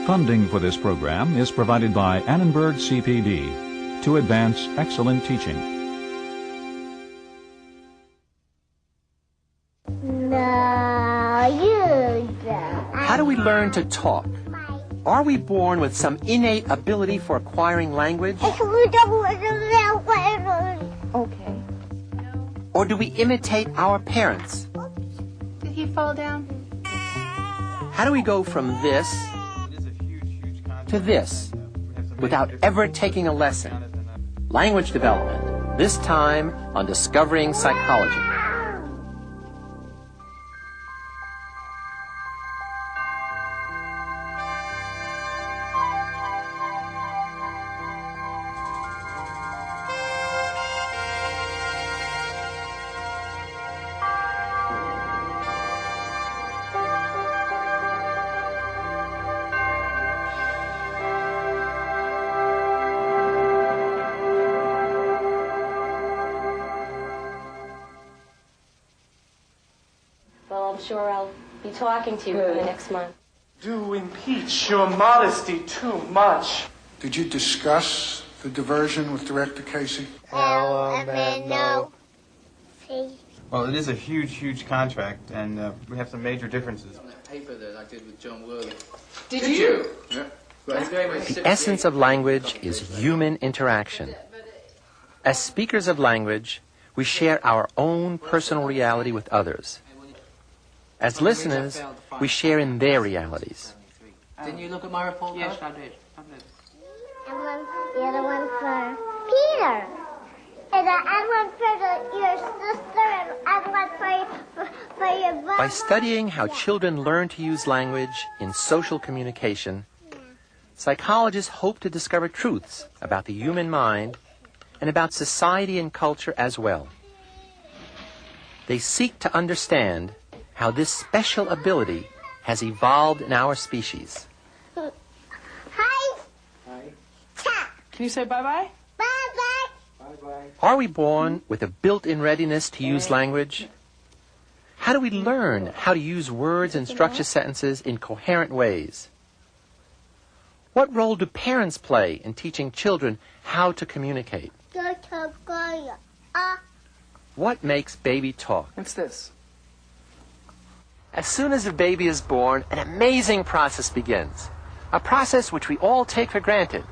Funding for this program is provided by Annenberg CPD to advance excellent teaching. How do we learn to talk? Are we born with some innate ability for acquiring language? Okay. Or do we imitate our parents? Did he fall down? How do we go from this to this without ever taking a lesson? Language development, this time on Discovering Psychology. I'm sure I'll be talking to you for the next month. Do impeach your modesty too much. Did you discuss the diversion with Director Casey? No. Well, it is a huge contract, and we have some major differences. That paper that I did with John Worley. Did you? Yeah. Well, The essence of language is human interaction. As speakers of language, we share our own personal reality with others. As listeners, we share in their realities. Didn't you look at my report? Yes, I did. The other one for Peter. And the other one for your sister, and the other one for your brother. By studying how children learn to use language in social communication, psychologists hope to discover truths about the human mind and about society and culture as well. They seek to understand how this special ability has evolved in our species. Hi. Hi. Can you say bye-bye? Bye-bye. Bye-bye. Are we born with a built-in readiness to use language? How do we learn how to use words and structure sentences in coherent ways? What role do parents play in teaching children how to communicate? What makes baby talk? What's this? As soon as a baby is born, an amazing process begins. A process which we all take for granted,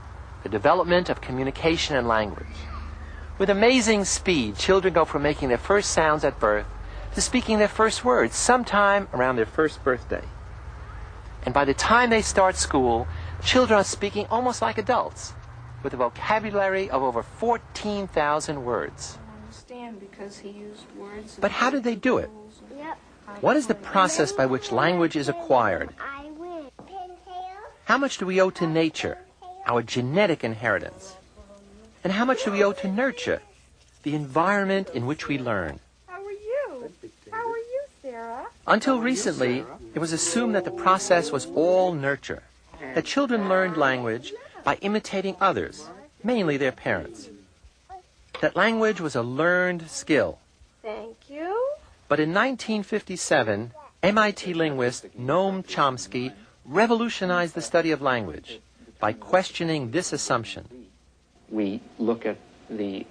the development of communication and language. With amazing speed, children go from making their first sounds at birth to speaking their first words sometime around their first birthday. And by the time they start school, children are speaking almost like adults, with a vocabulary of over 14,000 words. I understand because he used words. But how do they do it? Yep. What is the process by which language is acquired? I win. Pintail. How much do we owe to nature, our genetic inheritance? And how much do we owe to nurture, the environment in which we learn? How are you? How are you, Sarah? Until recently, it was assumed that the process was all nurture, that children learned language by imitating others, mainly their parents. That language was a learned skill. Thank you. But in 1957, MIT linguist Noam Chomsky revolutionized the study of language by questioning this assumption. We look at the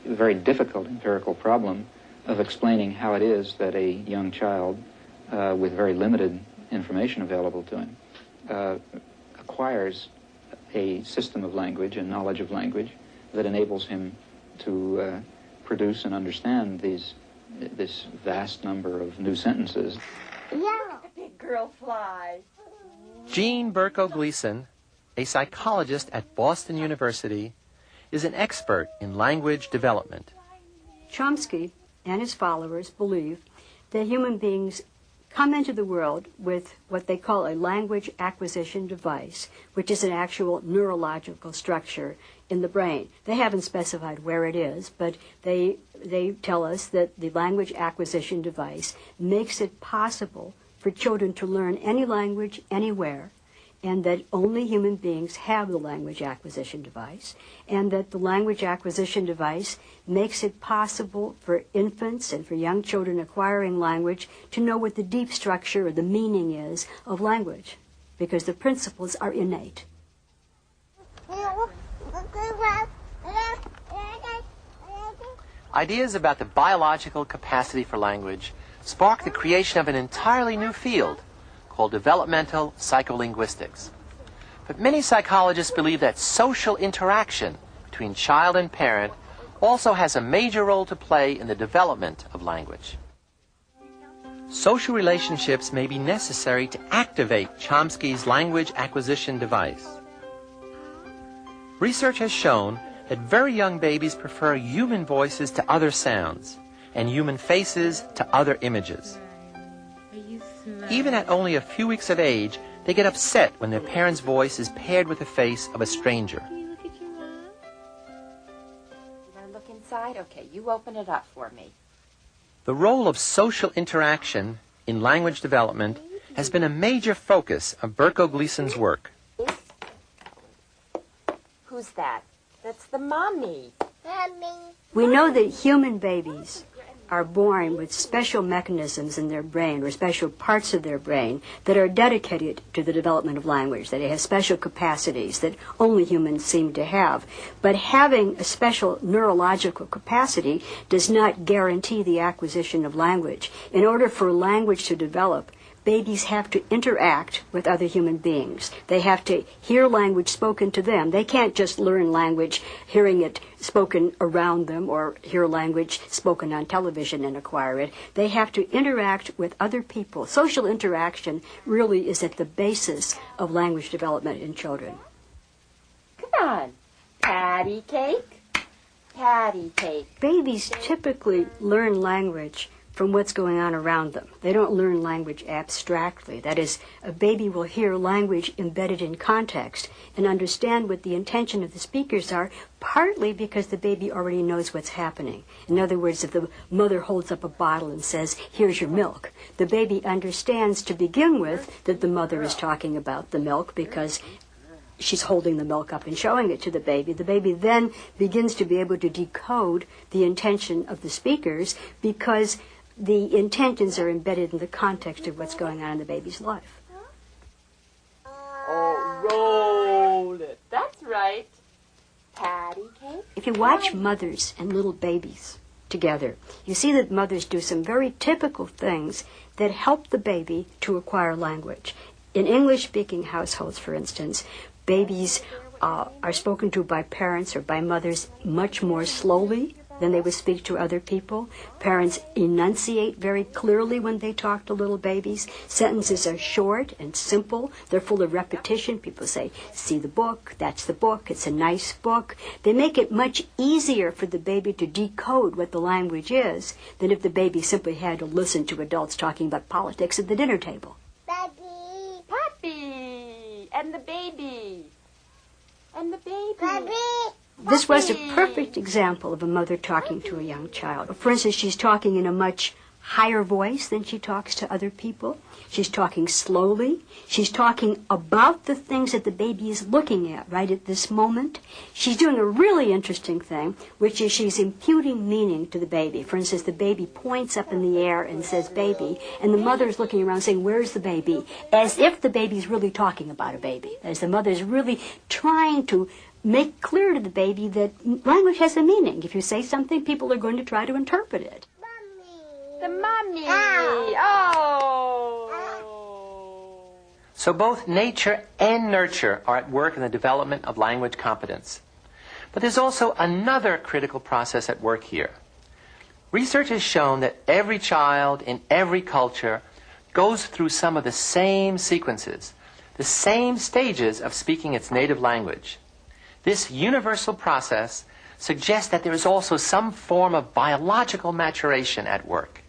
very difficult empirical problem of explaining how it is that a young child with very limited information available to him acquires a system of language and knowledge of language that enables him to produce and understand this vast number of new sentences. Yeah. Big girl fly. Jean Berko Gleason, a psychologist at Boston University, is an expert in language development. Chomsky and his followers believe that human beings come into the world with what they call a language acquisition device, which is an actual neurological structure in the brain. They haven't specified where it is, but they tell us that the language acquisition device makes it possible for children to learn any language anywhere and that only human beings have the language acquisition device, and that the language acquisition device makes it possible for infants and for young children acquiring language to know what the deep structure or the meaning is of language, because the principles are innate. Ideas about the biological capacity for language sparked the creation of an entirely new field called developmental psycholinguistics. But many psychologists believe that social interaction between child and parent also has a major role to play in the development of language. Social relationships may be necessary to activate Chomsky's language acquisition device. Research has shown that very young babies prefer human voices to other sounds and human faces to other images. Even at only a few weeks of age, they get upset when their parent's voice is paired with the face of a stranger. You want to look inside? Okay, you open it up for me. The role of social interaction in language development has been a major focus of Berko Gleason's work. Who's that? That's the mommy. We know that human babies are born with special mechanisms in their brain, or special parts of their brain, that are dedicated to the development of language, that they have special capacities that only humans seem to have. But having a special neurological capacity does not guarantee the acquisition of language. In order for language to develop, babies have to interact with other human beings. They have to hear language spoken to them. They can't just learn language hearing it spoken around them or hear language spoken on television and acquire it. They have to interact with other people. Social interaction really is at the basis of language development in children. Come on. Patty cake. Patty cake. Babies typically learn language from what's going on around them. They don't learn language abstractly. That is, a baby will hear language embedded in context and understand what the intention of the speakers are, partly because the baby already knows what's happening. In other words, if the mother holds up a bottle and says, "Here's your milk," the baby understands to begin with that the mother is talking about the milk because she's holding the milk up and showing it to the baby. The baby then begins to be able to decode the intention of the speakers because the intentions are embedded in the context of what's going on in the baby's life. Oh, roll it. That's right. Patty cake. If you watch mothers and little babies together, you see that mothers do some very typical things that help the baby to acquire language. In English-speaking households, for instance, babies are spoken to by parents or by mothers much more slowly than they would speak to other people. Parents enunciate very clearly when they talk to little babies. Sentences are short and simple. They're full of repetition. People say, "See the book, that's the book, it's a nice book." They make it much easier for the baby to decode what the language is than if the baby simply had to listen to adults talking about politics at the dinner table. Pappy. Pappy. And the baby. And the baby. Pappy. This was a perfect example of a mother talking to a young child. For instance, she's talking in a much higher voice than she talks to other people. She's talking slowly. She's talking about the things that the baby is looking at right at this moment. She's doing a really interesting thing, which is she's imputing meaning to the baby. For instance, the baby points up in the air and says "baby," and the mother's looking around saying, "Where's the baby?" As if the baby's really talking about a baby. As the mother's really trying to make clear to the baby that language has a meaning. If you say something, people are going to try to interpret it. The mommy. Oh. So both nature and nurture are at work in the development of language competence. But there's also another critical process at work here. Research has shown that every child in every culture goes through some of the same sequences, the same stages of speaking its native language. This universal process suggests that there is also some form of biological maturation at work.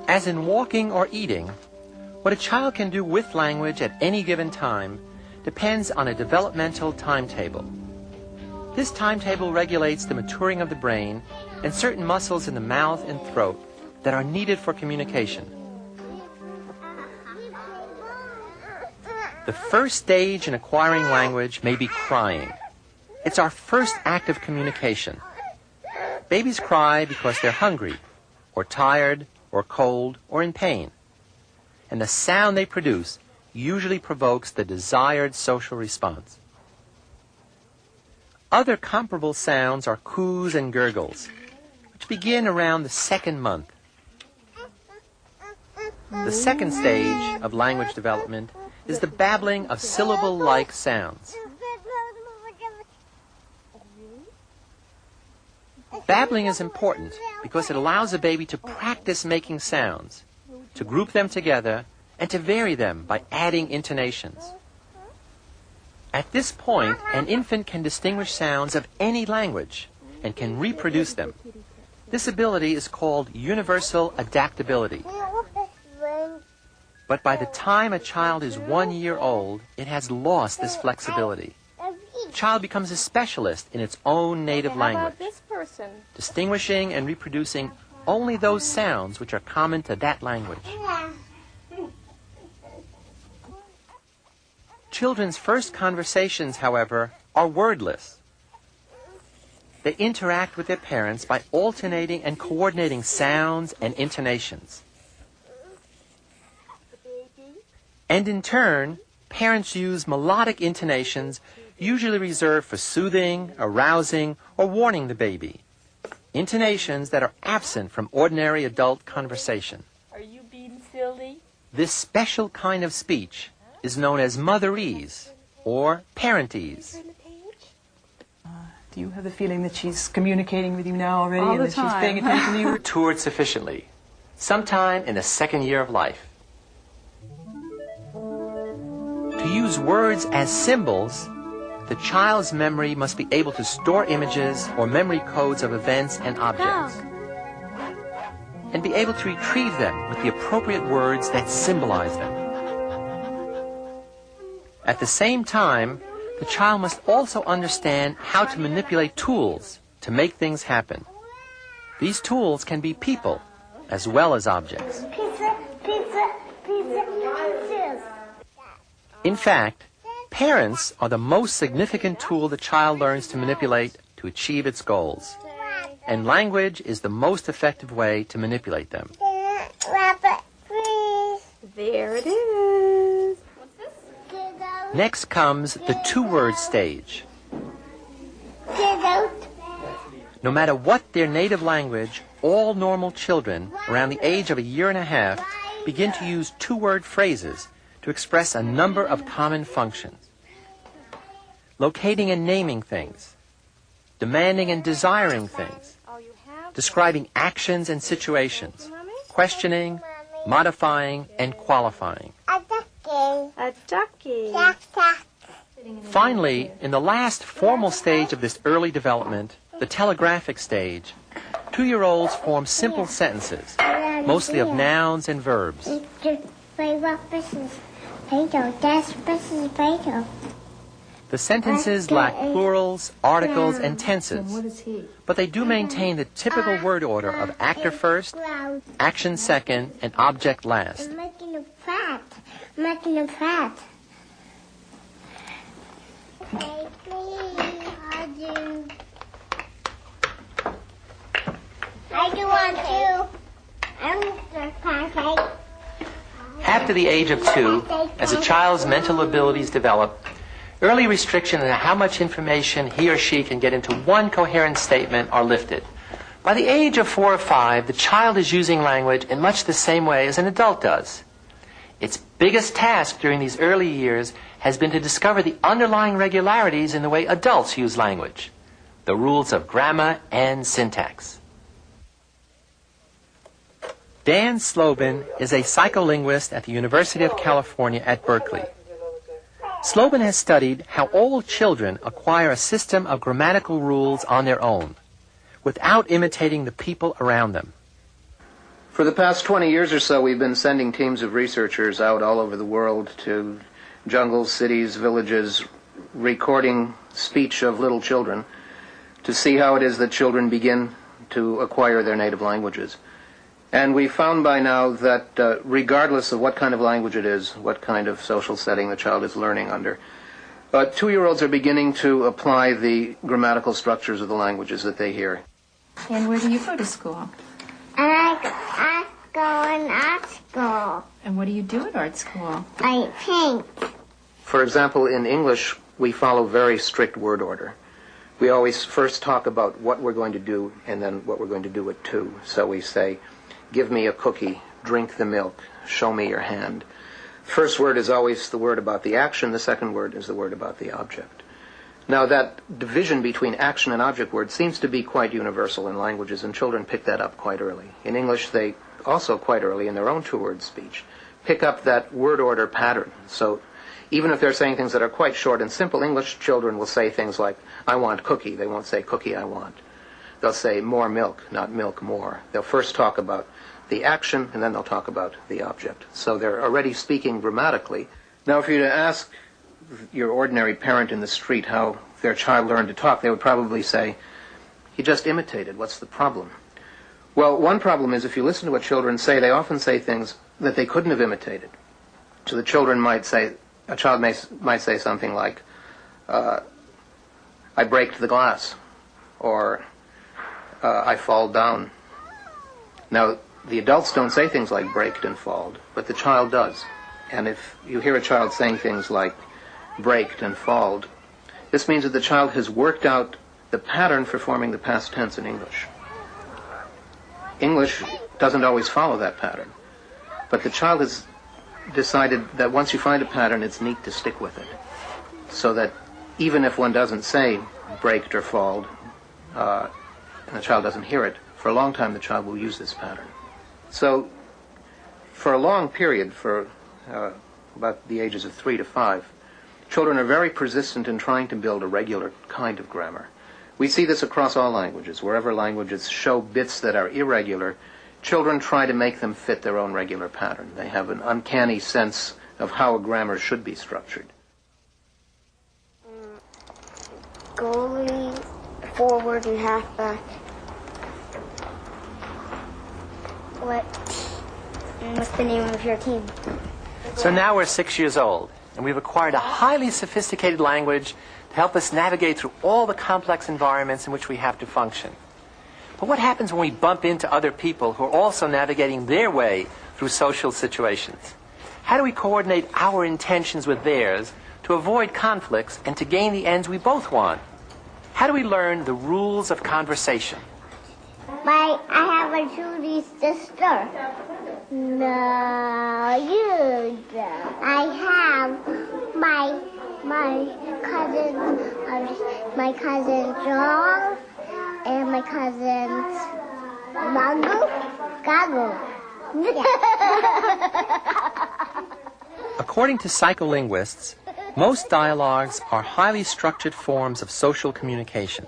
As in walking or eating, what a child can do with language at any given time depends on a developmental timetable. This timetable regulates the maturing of the brain and certain muscles in the mouth and throat that are needed for communication. The first stage in acquiring language may be crying. It's our first act of communication. Babies cry because they're hungry, or tired, or cold, or in pain. And the sound they produce usually provokes the desired social response. Other comparable sounds are coos and gurgles, which begin around the second month. The second stage of language development is the babbling of syllable-like sounds. Babbling is important because it allows a baby to practice making sounds, to group them together, and to vary them by adding intonations. At this point, an infant can distinguish sounds of any language and can reproduce them. This ability is called universal adaptability. But by the time a child is 1 year old, it has lost this flexibility. The child becomes a specialist in its own native language, distinguishing and reproducing only those sounds which are common to that language. Children's first conversations, however, are wordless. They interact with their parents by alternating and coordinating sounds and intonations. And in turn, parents use melodic intonations usually reserved for soothing, arousing, or warning the baby. Intonations that are absent from ordinary adult conversation. Are you being silly? This special kind of speech is known as motherese or parentese. Do you have the feeling that she's communicating with you now already All and the that time. she's paying attention to you? Toured sufficiently, sometime in the second year of life. To use words as symbols, the child's memory must be able to store images or memory codes of events and objects, and be able to retrieve them with the appropriate words that symbolize them. At the same time, the child must also understand how to manipulate tools to make things happen. These tools can be people as well as objects. In fact, parents are the most significant tool the child learns to manipulate to achieve its goals. And language is the most effective way to manipulate them. There it is. Next comes the two-word stage. No matter what their native language, all normal children around the age of 1.5 years begin to use two-word phrases to express a number of common functions. Locating and naming things, demanding and desiring things, describing actions and situations, questioning, modifying, and qualifying. A ducky. Finally, in the last formal stage of this early development, the telegraphic stage, 2-year-olds form simple sentences, mostly of nouns and verbs. The sentences lack plurals, articles, and tenses, but they do maintain the typical word order of actor first, action second, and object last. I'm making a fat. I'm making a fat. Take me, I do. I do want to. I'm Mr. Pancake. After the age of 2, as a child's mental abilities develop, early restrictions on how much information he or she can get into one coherent statement are lifted. By the age of 4 or 5, the child is using language in much the same way as an adult does. Its biggest task during these early years has been to discover the underlying regularities in the way adults use language, the rules of grammar and syntax. Dan Slobin is a psycholinguist at the University of California at Berkeley. Slobin has studied how all children acquire a system of grammatical rules on their own, without imitating the people around them. For the past 20 years or so, we've been sending teams of researchers out all over the world to jungles, cities, villages, recording speech of little children to see how it is that children begin to acquire their native languages. And we found by now that regardless of what kind of language it is, what kind of social setting the child is learning under, 2-year-olds are beginning to apply the grammatical structures of the languages that they hear. And where do you go to school? I go in art school. And what do you do at art school? I paint. For example, in English, we follow very strict word order. We always first talk about what we're going to do and then what we're going to do it to. So we say, give me a cookie, drink the milk, show me your hand. First word is always the word about the action. The second word is the word about the object. Now, that division between action and object word seems to be quite universal in languages, and children pick that up quite early. In English, they also quite early in their own 2-word speech pick up that word order pattern. So even if they're saying things that are quite short and simple, English children will say things like, I want cookie. They won't say cookie I want. They'll say more milk, not milk more. They'll first talk about the action, and then they'll talk about the object. So they're already speaking grammatically. Now, if you were to ask your ordinary parent in the street how their child learned to talk, they would probably say, he just imitated. What's the problem? Well, one problem is if you listen to what children say, they often say things that they couldn't have imitated. So the children might say, a child might say something like, I breaked the glass, or I fall down. Now, the adults don't say things like breaked and falled, but the child does. And if you hear a child saying things like breaked and falled, this means that the child has worked out the pattern for forming the past tense in English. English doesn't always follow that pattern, but the child has decided that once you find a pattern, it's neat to stick with it. So that even if one doesn't say breaked or falled, and the child doesn't hear it, for a long time the child will use this pattern. So for a long period, for about the ages of 3 to 5, children are very persistent in trying to build a regular kind of grammar. We see this across all languages. Wherever languages show bits that are irregular, children try to make them fit their own regular pattern. They have an uncanny sense of how a grammar should be structured. Goalie, forward, and halfback. What's the name of your team? So now we're 6 years old, and we've acquired a highly sophisticated language to help us navigate through all the complex environments in which we have to function. But what happens when we bump into other people who are also navigating their way through social situations? How do we coordinate our intentions with theirs to avoid conflicts and to gain the ends we both want? How do we learn the rules of conversation? I have a Judy sister. No, you don't. I have my cousin John, and my cousins Gago. According to psycholinguists, most dialogues are highly structured forms of social communication.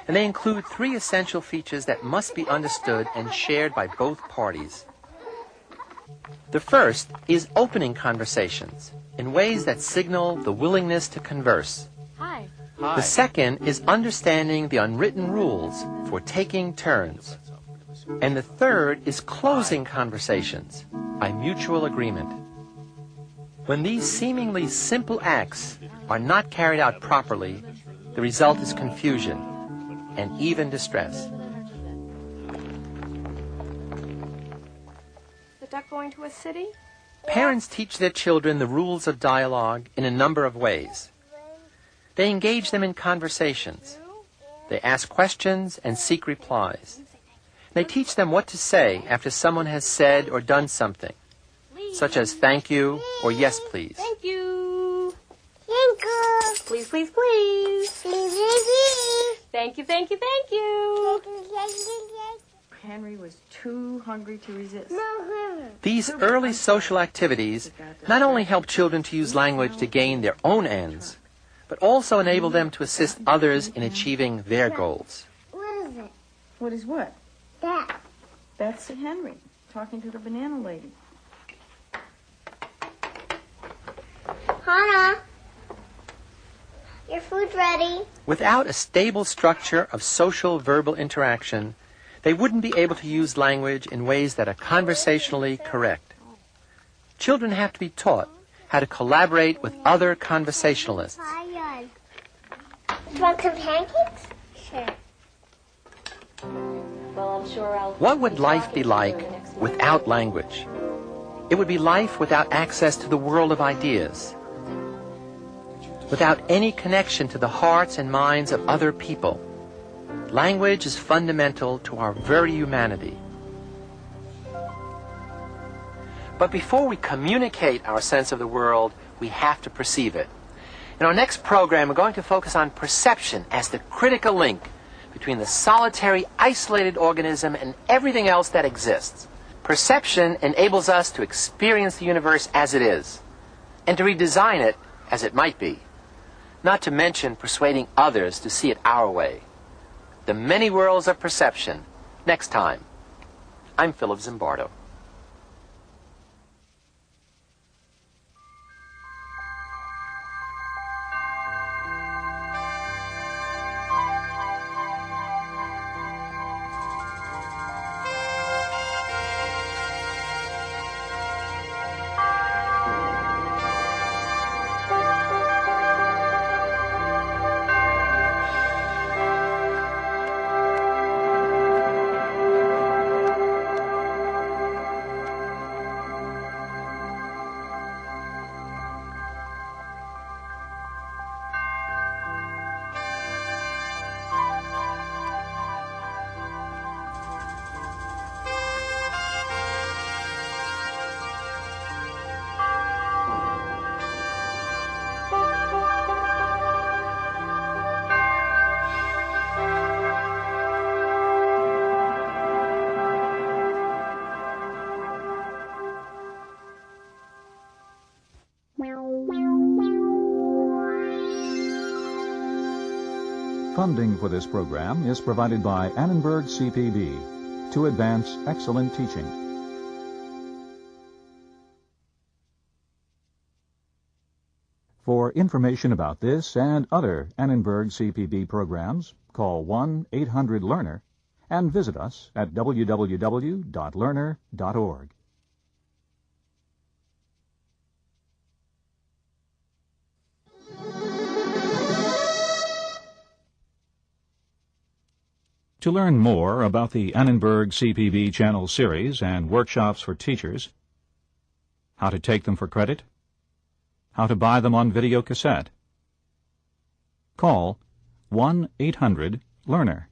And they include 3 essential features that must be understood and shared by both parties. The first is opening conversations in ways that signal the willingness to converse. Hi. The second is understanding the unwritten rules for taking turns. And the third is closing conversations by mutual agreement. When these seemingly simple acts are not carried out properly, the result is confusion and even distress. The duck going to a city? Parents teach their children the rules of dialogue in a number of ways. They engage them in conversations. They ask questions and seek replies. They teach them what to say after someone has said or done something, such as thank you or yes please. Thank you. Thank you. Please, please, please. Please, please, please. Thank you, thank you, thank you. Henry was too hungry to resist. These early social activities not only help children to use language to gain their own ends, but also enable them to assist others in achieving their goals. What is it? What is what? That. That's Henry talking to the banana lady. Hannah, your food's ready. Without a stable structure of social verbal interaction, they wouldn't be able to use language in ways that are conversationally correct. Children have to be taught how to collaborate with other conversationalists. Want some pancakes? Sure. Well, I'm sure I'll... What would life be like without language? It would be life without access to the world of ideas, without any connection to the hearts and minds of other people. Language is fundamental to our very humanity. But before we communicate our sense of the world, we have to perceive it. In our next program, we're going to focus on perception as the critical link between the solitary, isolated organism and everything else that exists. Perception enables us to experience the universe as it is, and to redesign it as it might be, not to mention persuading others to see it our way. The many worlds of perception. Next time. I'm Philip Zimbardo. Funding for this program is provided by Annenberg CPB to advance excellent teaching. For information about this and other Annenberg CPB programs, call 1-800-LEARNER and visit us at www.learner.org. To learn more about the Annenberg CPB Channel series and workshops for teachers, how to take them for credit, how to buy them on video cassette, call 1-800-LEARNER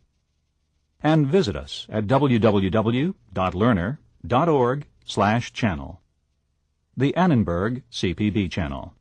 and visit us at www.learner.org/channel. The Annenberg CPB Channel.